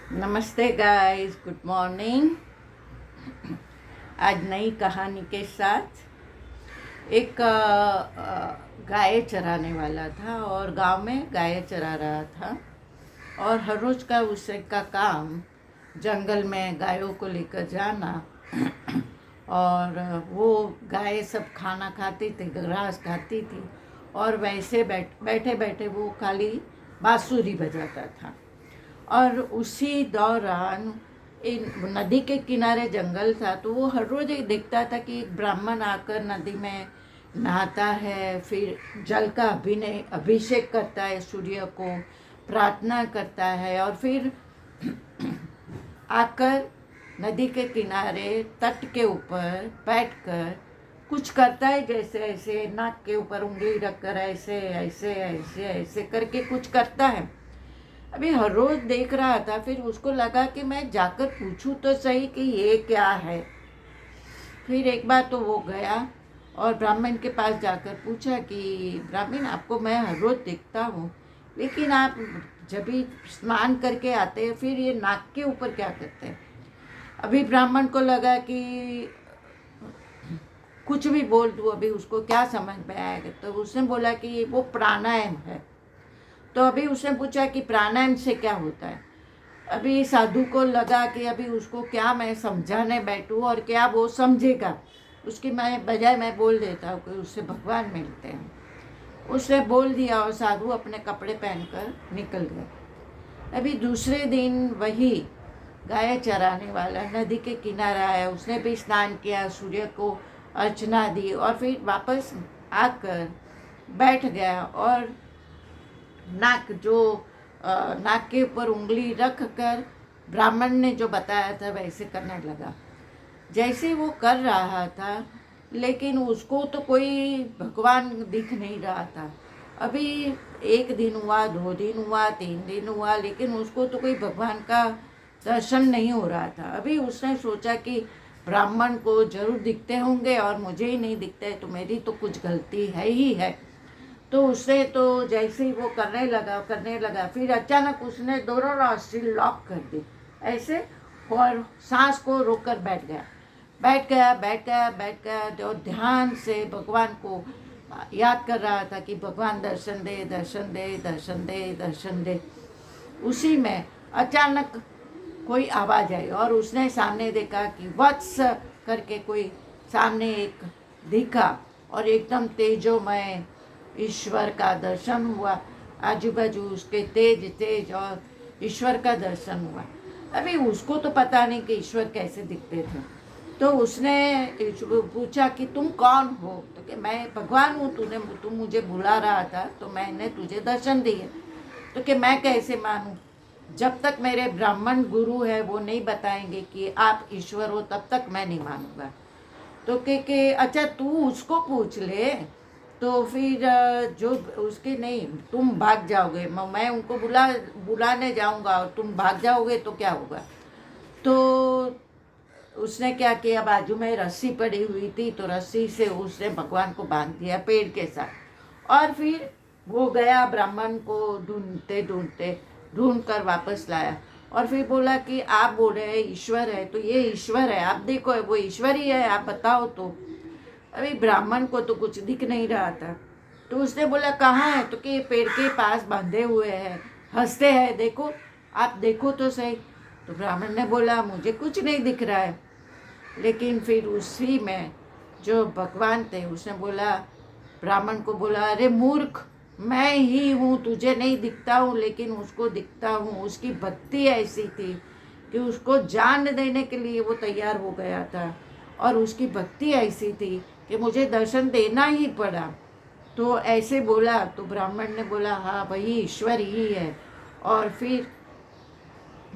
नमस्ते guys, good morning. आज नई कहानी के साथ एक गाय चराने वाला था और गांव में गाय चरा रहा था। और हर रोज़ का उसे का काम जंगल में गायों को लेकर जाना। और वो गाय सब खाना खाती थी, घास खाती थी और वैसे बैठे बैठे वो खाली बांसुरी बजाता था। और उसी दौरान इन नदी के किनारे जंगल था, तो वो हर रोज़ एक देखता था कि एक ब्राह्मण आकर नदी में नहाता है, फिर जल का अभिषेक करता है, सूर्य को प्रार्थना करता है और फिर आकर नदी के किनारे तट के ऊपर बैठकर कुछ करता है, जैसे ऐसे नाक के ऊपर उंगली रखकर ऐसे ऐसे ऐसे ऐसे करके कुछ करता है। अभी हर रोज देख रहा था, फिर उसको लगा कि मैं जाकर पूछूं तो सही कि ये क्या है। फिर एक बार तो वो गया और ब्राह्मण के पास जाकर पूछा कि ब्राह्मण, आपको मैं हर रोज देखता हूँ, लेकिन आप जब भी स्नान करके आते हैं फिर ये नाक के ऊपर क्या करते हैं। अभी ब्राह्मण को लगा कि कुछ भी बोल दूँ, अभी उसको क्या समझ में आएगा। तो उसने बोला कि वो प्राणायाम है। तो अभी उसने पूछा कि प्राणायाम से क्या होता है। अभी साधु को लगा कि अभी उसको क्या मैं समझाने बैठूं और क्या वो समझेगा, उसकी मैं बजाय मैं बोल देता हूँ कि उससे भगवान मिलते हैं। उसने बोल दिया और साधु अपने कपड़े पहनकर निकल गए। अभी दूसरे दिन वही गाय चराने वाला नदी के किनारे आया, उसने भी स्नान किया, सूर्य को अर्चना दी और फिर वापस आकर बैठ गया और नाक के ऊपर उंगली रख कर ब्राह्मण ने जो बताया था वैसे करने लगा। जैसे वो कर रहा था, लेकिन उसको तो कोई भगवान दिख नहीं रहा था। अभी एक दिन हुआ, 2 दिन हुआ, 3 दिन हुआ, लेकिन उसको तो कोई भगवान का दर्शन नहीं हो रहा था। अभी उसने सोचा कि ब्राह्मण को जरूर दिखते होंगे और मुझे ही नहीं दिखते, तो मेरी तो कुछ गलती है ही है। तो उसने तो जैसे ही वो करने लगा, फिर अचानक उसने दोनों नौसिल लॉक कर दी ऐसे, और सांस को रोककर बैठ गया और ध्यान से भगवान को याद कर रहा था कि भगवान दर्शन दे, दर्शन दे, दर्शन दे, दर्शन दे। उसी में अचानक कोई आवाज़ आई और उसने सामने देखा कि वत्स करके कोई सामने एक दिखा और एकदम तेजोमय ईश्वर का दर्शन हुआ। आजू बाजू उसके तेज तेज और ईश्वर का दर्शन हुआ। अभी उसको तो पता नहीं कि ईश्वर कैसे दिखते थे। तो उसने पूछा कि तुम कौन हो। तो कि मैं भगवान हूँ, तुम मुझे बुला रहा था तो मैंने तुझे दर्शन दिए। तो कि मैं कैसे मानूं, जब तक मेरे ब्राह्मण गुरु है वो नहीं बताएंगे कि आप ईश्वर हो, तब तक मैं नहीं मानूंगा। तो कि अच्छा तू उसको पूछ ले। तो फिर जो उसके नहीं, तुम भाग जाओगे, मैं उनको बुलाने जाऊंगा और तुम भाग जाओगे तो क्या होगा। तो उसने क्या किया, बाजू में रस्सी पड़ी हुई थी, तो रस्सी से उसने भगवान को बांध दिया पेड़ के साथ। और फिर वो गया, ब्राह्मण को ढूंढते ढूंढते ढूंढ कर वापस लाया और फिर बोला कि आप बोल रहे हैं ईश्वर है, तो ये ईश्वर है, आप देखो वो ईश्वर ही है, आप बताओ। तो अभी ब्राह्मण को तो कुछ दिख नहीं रहा था। तो उसने बोला कहाँ है। तो कि पेड़ के पास बंधे हुए हैं, हंसते हैं, देखो, आप देखो तो सही। तो ब्राह्मण ने बोला मुझे कुछ नहीं दिख रहा है। लेकिन फिर उसी में जो भगवान थे, उसने बोला, ब्राह्मण को बोला, अरे मूर्ख, मैं ही हूँ, तुझे नहीं दिखता हूँ लेकिन उसको दिखता हूँ। उसकी भक्ति ऐसी थी कि उसको जान देने के लिए वो तैयार हो गया था और उसकी भक्ति ऐसी थी कि मुझे दर्शन देना ही पड़ा। तो ऐसे बोला तो ब्राह्मण ने बोला हाँ वही ईश्वर ही है। और फिर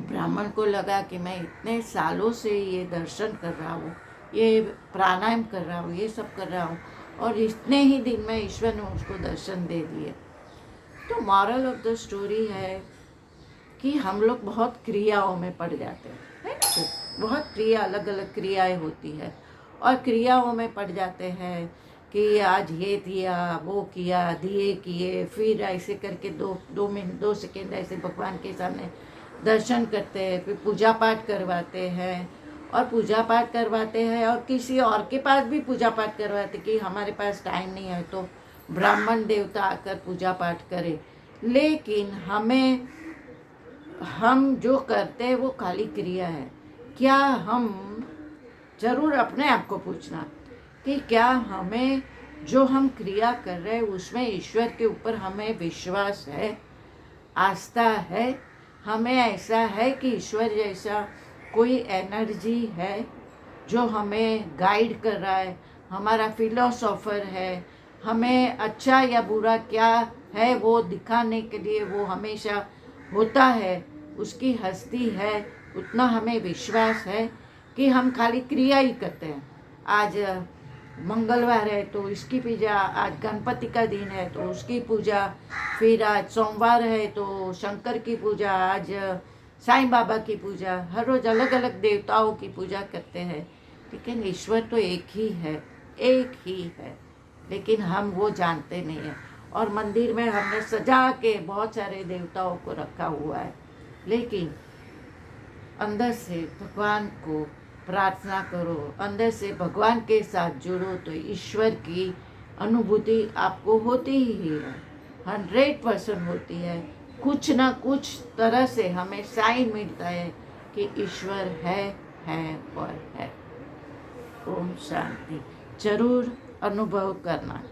ब्राह्मण को लगा कि मैं इतने सालों से ये दर्शन कर रहा हूँ, ये प्राणायाम कर रहा हूँ, ये सब कर रहा हूँ, और इतने ही दिन में ईश्वर ने उसको दर्शन दे दिए। तो मॉरल ऑफ द स्टोरी है कि हम लोग बहुत क्रियाओं में पड़ जाते हैं, है ना। तो बहुत क्रिया, अलग अलग क्रियाएं होती है और क्रियाओं में पड़ जाते हैं कि आज ये दिया, वो किया, दिए किए, फिर ऐसे करके 2 मिनट 2 सेकेंड ऐसे भगवान के सामने दर्शन करते हैं, फिर पूजा पाठ करवाते हैं और पूजा पाठ करवाते हैं और किसी और के पास भी पूजा पाठ करवाते कि हमारे पास टाइम नहीं है तो ब्राह्मण देवता आकर पूजा पाठ करे। लेकिन हम जो करते हैं वो खाली क्रिया है। क्या हम जरूर अपने आप को पूछना कि क्या हमें जो हम क्रिया कर रहे हैं उसमें ईश्वर के ऊपर हमें विश्वास है, आस्था है, हमें ऐसा है कि ईश्वर जैसा कोई एनर्जी है जो हमें गाइड कर रहा है, हमारा फिलोसोफर है, हमें अच्छा या बुरा क्या है वो दिखाने के लिए वो हमेशा होता है, उसकी हस्ती है, उतना हमें विश्वास है कि हम खाली क्रिया ही करते हैं। आज मंगलवार है तो इसकी पूजा, आज गणपति का दिन है तो उसकी पूजा, फिर आज सोमवार है तो शंकर की पूजा, आज साईं बाबा की पूजा, हर रोज़ अलग अलग देवताओं की पूजा करते हैं। लेकिन ईश्वर तो एक ही है, एक ही है, लेकिन हम वो जानते नहीं हैं। और मंदिर में हमने सजा के बहुत सारे देवताओं को रखा हुआ है, लेकिन अंदर से भगवान को प्रार्थना करो, अंदर से भगवान के साथ जुड़ो तो ईश्वर की अनुभूति आपको होती ही है, 100% होती है। कुछ ना कुछ तरह से हमें साइन मिलता है कि ईश्वर है और है। ओम शांति। जरूर अनुभव करना।